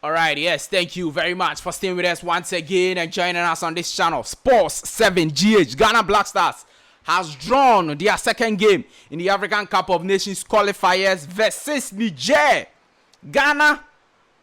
Alright, yes, thank you very much for staying with us once again and joining us on this channel. Sports 7 GH. Ghana Black Stars has drawn their second game in the African Cup of Nations qualifiers versus Niger. Ghana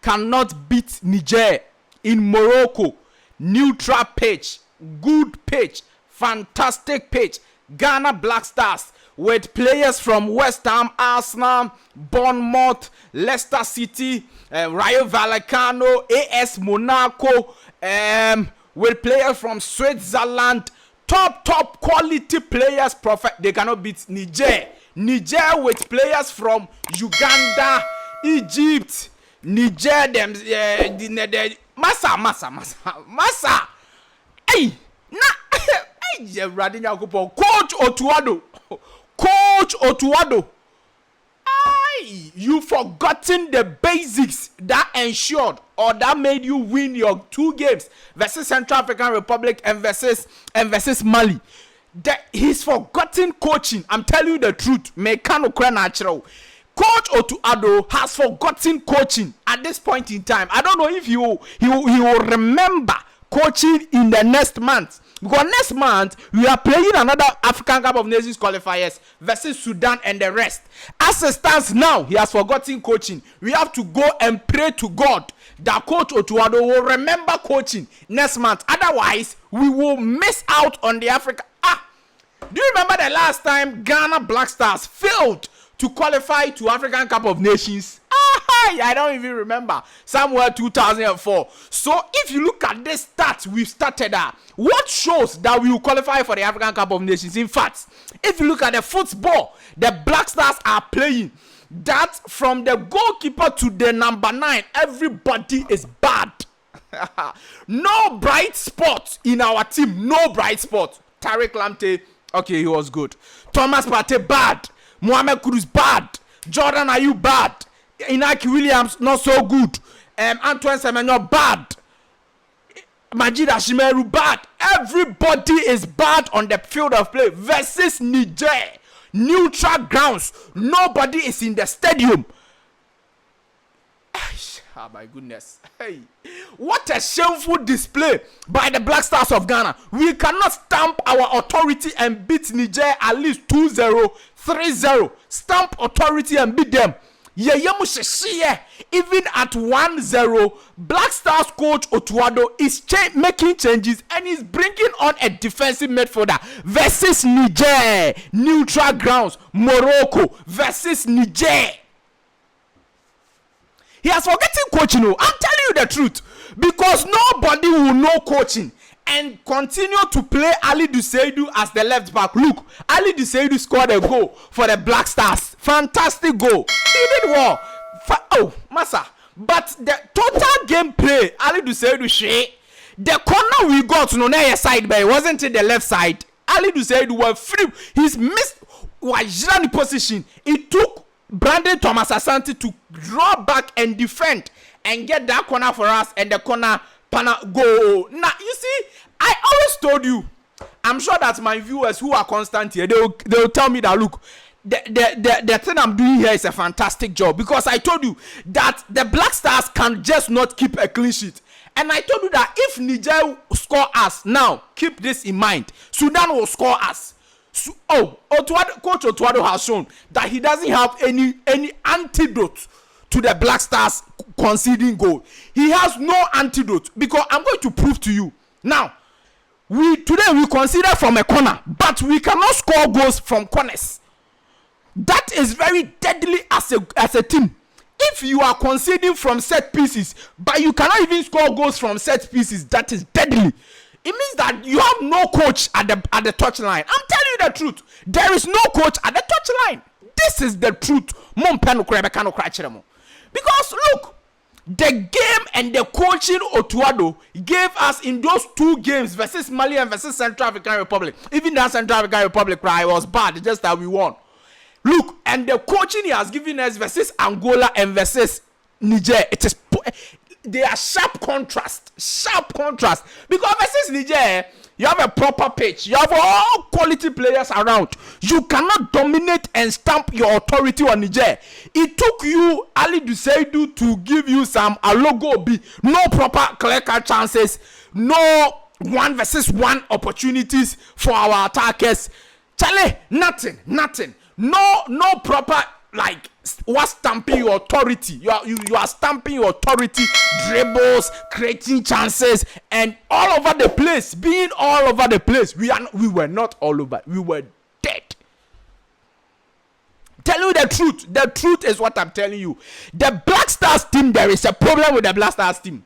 cannot beat Niger in Morocco. Neutral pitch, good pitch, fantastic pitch. Ghana Black Stars with players from West Ham, Arsenal, Bournemouth, Leicester City, Rayo Vallecano, AS Monaco, with players from Switzerland, top quality players. They cannot beat Niger. Niger with players from Uganda, Egypt, Niger, Massa. Hey, Coach Otuado. You've forgotten the basics that ensured or that made you win your 2 games versus Central African Republic and versus Mali. He's forgotten coaching. I'm telling you the truth. Coach Otuado has forgotten coaching at this point in time. I don't know if he will remember coaching in the next month. Because next month, we are playing another African Cup of Nations qualifiers versus Sudan and the rest. As it stands now, he has forgotten coaching. We have to go and pray to God that Coach Otuado will remember coaching next month. Otherwise, we will miss out on the Africa. Do you remember the last time Ghana Black Stars failed to qualify to African Cup of Nations? I don't even remember. Somewhere 2004. So if you look at this stats we've started at, what shows that we will qualify for the African Cup of Nations? In fact, if you look at the football the Black Stars are playing, that from the goalkeeper to the number 9, everybody is bad. No bright spot in our team. No bright spot. Tariq Lamptey, okay, he was good. Thomas Partey, bad. Mohamed Kudus, bad. Jordan Ayew, bad. Inaki Williams, not so good. Antoine Semenyo, bad. Majid Ashimeru, bad. Everybody is bad on the field of play versus Niger. Neutral grounds. Nobody is in the stadium. Oh my goodness. Hey, what a shameful display by the Black Stars of Ghana. We cannot stamp our authority and beat Niger at least 2-0, 3-0. Stamp authority and beat them. Even at 1-0, Black Stars coach Otuado is making changes and is bringing on a defensive midfielder versus Niger. Neutral grounds. Morocco versus Niger. He has forgotten coaching. I'm telling you the truth. Because nobody will know coaching and continue to play Ali Duseidu as the left back. Look, Ali Duseidu scored a goal for the Black Stars. Fantastic goal. He did well. Massa. But the total gameplay, Ali Duseidu, the corner we got on the side, but it wasn't in the left side. Ali Duseidu was free. He's missed the position. It took Brandon Thomas Asante to draw back and defend and get that corner for us, and the corner go. Now you see, I always told you, I'm sure that my viewers who are constant here, they'll tell me that look, the thing I'm doing here is a fantastic job, because I told you that the Black Stars can just not keep a clean sheet. And I told you that if Niger score us, now keep this in mind, Sudan will score us. So, Coach Otuado has shown that he doesn't have any antidote to the Black Stars conceding goal. He has no antidote, because I'm going to prove to you. Now, today we consider from a corner, but we cannot score goals from corners. That is very deadly as a team. If you are conceding from set pieces, but you cannot even score goals from set pieces, that is deadly. It means that you have no coach at the touchline. I'm telling you the truth. There is no coach at the touchline. This is the truth. Because look, the game and the coaching Otuado gave us in those 2 games versus Mali and versus Central African Republic. Even that Central African Republic cry was bad, just that we won. Look, and the coaching he has given us versus Angola and versus Niger, they are sharp contrast. Because versus Niger, You have a proper pitch. You have all quality players around. You cannot dominate and stamp your authority on Niger. It took you Ali Duseidu to give you some logo B, no proper clear-cut chances, no 1-versus-1 opportunities for our attackers. Charlie, nothing. No proper like what stamping your authority. You are stamping your authority, dribbles, creating chances, and all over the place. Being all over the place. We were not all over. We were dead. Tell you the truth. The truth is what I'm telling you. The Black Stars team, there is a problem with the Black Stars team.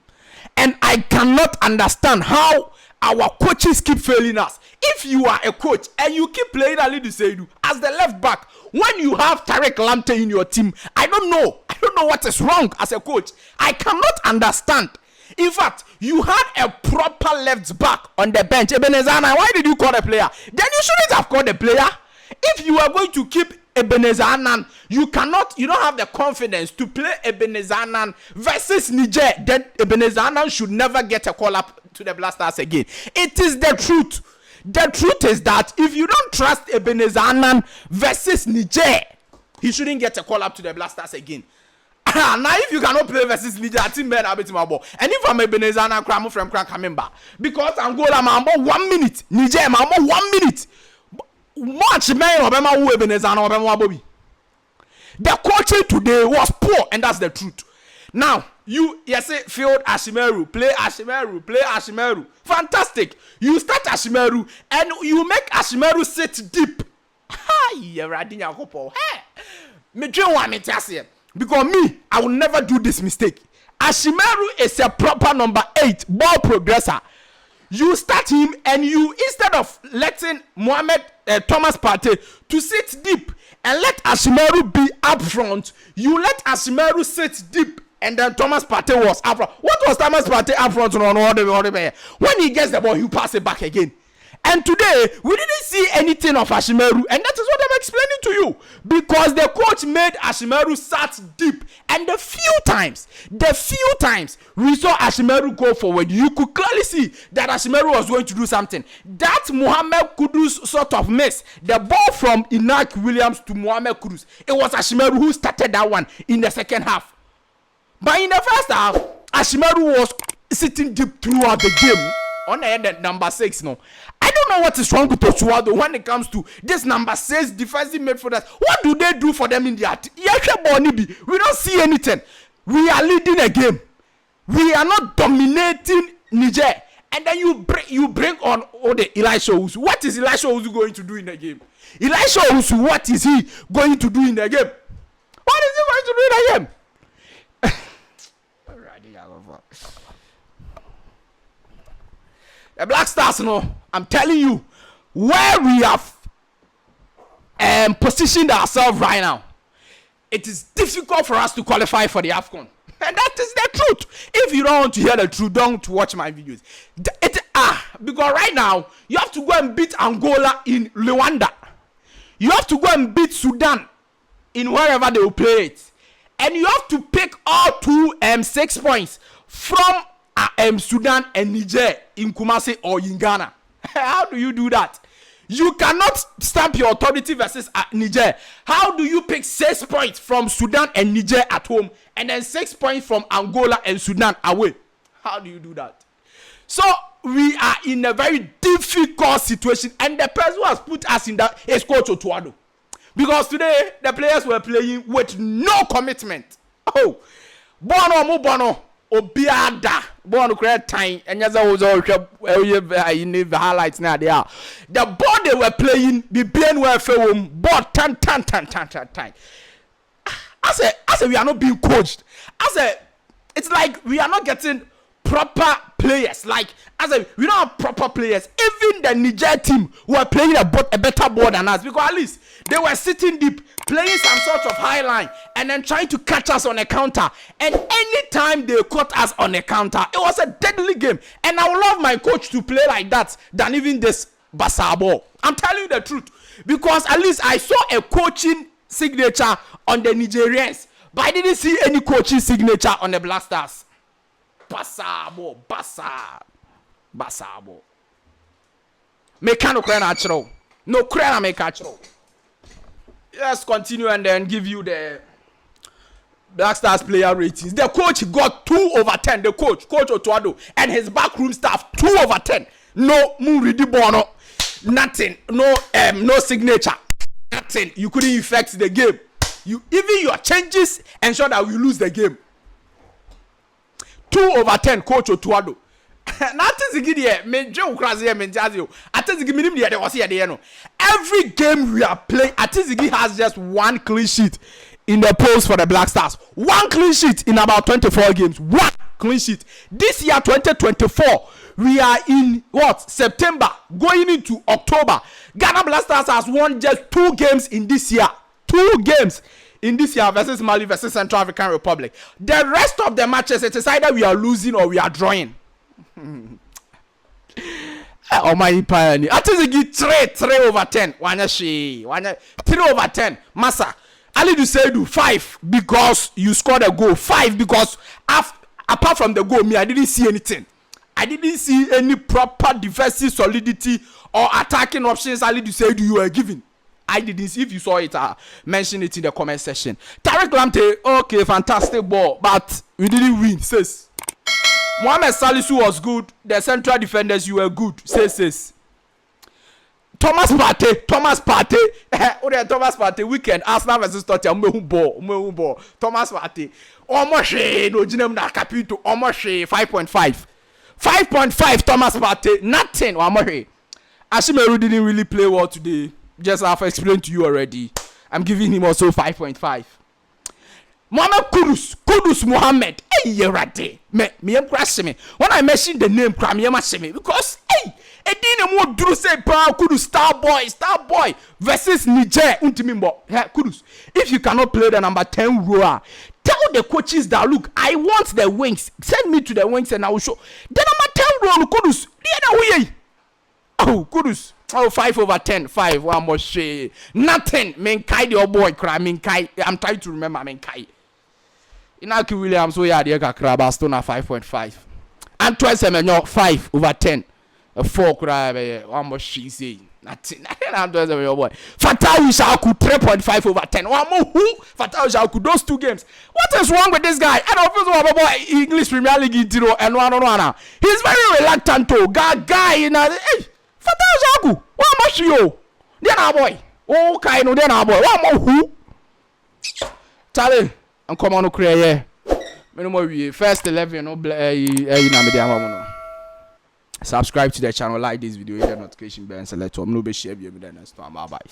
And I cannot understand how our coaches keep failing us. If you are a coach and you keep playing Ali Duseidu as the left back, when you have Tarek Lamptey in your team, I don't know what is wrong as a coach. I cannot understand. In fact, you had a proper left back on the bench. Ebenezer, why did you call the player? Then you shouldn't have called the player. If you are going to keep Ebenezer Anan, you don't have the confidence to play Ebenezer Anan versus Niger. Then Ebenezer Anan should never get a call up to the Black Stars again. It is the truth. The truth is that if you don't trust Ebenezer Anan versus Niger, he shouldn't get a call up to the Black Stars again. Now if you cannot play versus Niger, I think men are beating my ball. And if I'm Ebenezer Anan, I'm from coming back. Because Angola, I'm 1 minute. Niger, I'm 1 minute. Much men of them are Ebenezer Anan. The coaching today was poor, and that's the truth. Now, you say field Ashimeru, play Ashimeru. Fantastic. You start Ashimeru and you make Ashimeru sit deep. Because me, I will never do this mistake. Ashimeru is a proper number 8 ball progressor. You start him and you, instead of letting Thomas Partey to sit deep and let Ashimeru be up front, you let Ashimeru sit deep. And then Thomas Partey was up front. What was Thomas Partey up front on? When he gets the ball, he pass it back again. And today, we didn't see anything of Ashimeru. And that is what I'm explaining to you. Because the coach made Ashimeru sat deep. And the few times we saw Ashimeru go forward, you could clearly see that Ashimeru was going to do something. That Mohamed Kudus sort of miss, the ball from Inak Williams to Mohamed Kudus, it was Ashimeru who started that one in the second half. But in the first half, Ashimeru was sitting deep throughout the game on the end number 6. No, I don't know what is wrong with Osuado when it comes to this number 6 defensive midfielders. What do they do for them in the art? We don't see anything. We are leading a game. We are not dominating Niger. And then you bring on the Elisha Owusu. What is Elisha Owusu going to do in the game? Elisha Owusu, what is he going to do in the game? What is he going to do in the game? The Black Stars, I'm telling you, where we have positioned ourselves right now, it is difficult for us to qualify for the AFCON. And that is the truth. If you don't want to hear the truth, don't watch my videos. Because right now, you have to go and beat Angola in Luanda. You have to go and beat Sudan in wherever they will play it. And you have to pick all 6 points from Sudan and Niger in Kumasi or in Ghana. How do you do that? You cannot stamp your authority versus Niger. How do you pick 6 points from Sudan and Niger at home and then 6 points from Angola and Sudan away? How do you do that? So we are in a very difficult situation, and the person who has put us in that is Coach Otuado. Because today the players were playing with no commitment. Oh, Bono Obiada, Bono create time, and yes, I was all in the highlights now. They are the ball they were playing, the Ben were film, but tan. I said, we are not being coached. It's like we are not getting proper players. Like we don't have proper players. Even the Niger team were playing a better ball than us, because at least they were sitting deep, playing some sort of high line, and then trying to catch us on a counter. And anytime they caught us on a counter, it was a deadly game. And I would love my coach to play like that than even this Basa ball. I'm telling you the truth, because at least I saw a coaching signature on the Nigerians, but I didn't see any coaching signature on the Black Stars. Basa ball. Make no cry natural. No cry make natural. Let's continue and then give you the Black Stars player ratings. The coach got 2/10. The coach Otuado, and his backroom staff 2/10. No Muridi Bono, nothing. No signature, nothing. You couldn't affect the game. Even your changes ensure that we lose the game. 2/10. Coach Otuado. Every game we are playing, Atizigi has just one clean sheet in the polls for the Black Stars. One clean sheet in about 24 games. One clean sheet. This year, 2024, we are in September, going into October. Ghana Black Stars has won just 2 games in this year. 2 games in this year versus Mali versus Central African Republic. The rest of the matches, it is either we are losing or we are drawing. Oh my pioneer. Atizigi 3/10. 3/10. Massa. Ali Duseidu 5 because you scored a goal. 5 because apart from the goal, I didn't see anything. I didn't see any proper defensive solidity or attacking options Ali Duseidu you were giving. I didn't see. If you saw it, mention it in the comment section. Tariq Lamptey, okay, fantastic ball, but we didn't win. Says Mohamed Salisu was good. The central defenders, you were good. Says Thomas Partey. Thomas Partey weekend. Arsenal versus Tottenham. Ball. Thomas Partey. Almost no jinem na capito. Almost 5.5. 5.5. Thomas Partey. Nothing. Almost. Ashimeru didn't really play well today. Just have explained to you already. I'm giving him also 5.5. Mohamed Kudus Mohamed. Hey, you're right. Me am crashing me. When I mention the name, cry me me because hey, it didn't more do say Kudus star boy versus Niger. Kudus. If you cannot play the number 10 rower, tell the coaches that look, I want the wings. Send me to the wings and I will show. The number 10 rower, Kudus. Oh, Kudus. Oh, 5/10. 5. One more shade. Nothing. Menkai the old boy cry. Menkai. I'm trying to remember Menkai. Inaki Williams, we are the Krabastona 5.5. And twice a man, 5/10. A 4 cry. One more she say. Nothing. I'm twice a boy. Fatau Shaku 3.5/10. One more who? Fatau Shaku. Those 2 games. What is wrong with this guy? And of course, boy, English Premier League 0 and 1. He's very reluctant to guy in a. Hey. Fatau Shaku, what much you? Then our boy. Oh, kind of then our boy. What more who? Charlie, I'm coming on create. We first 11 subscribe to the channel, like this video, hit the notification bell, and select all. No be share. Bye bye.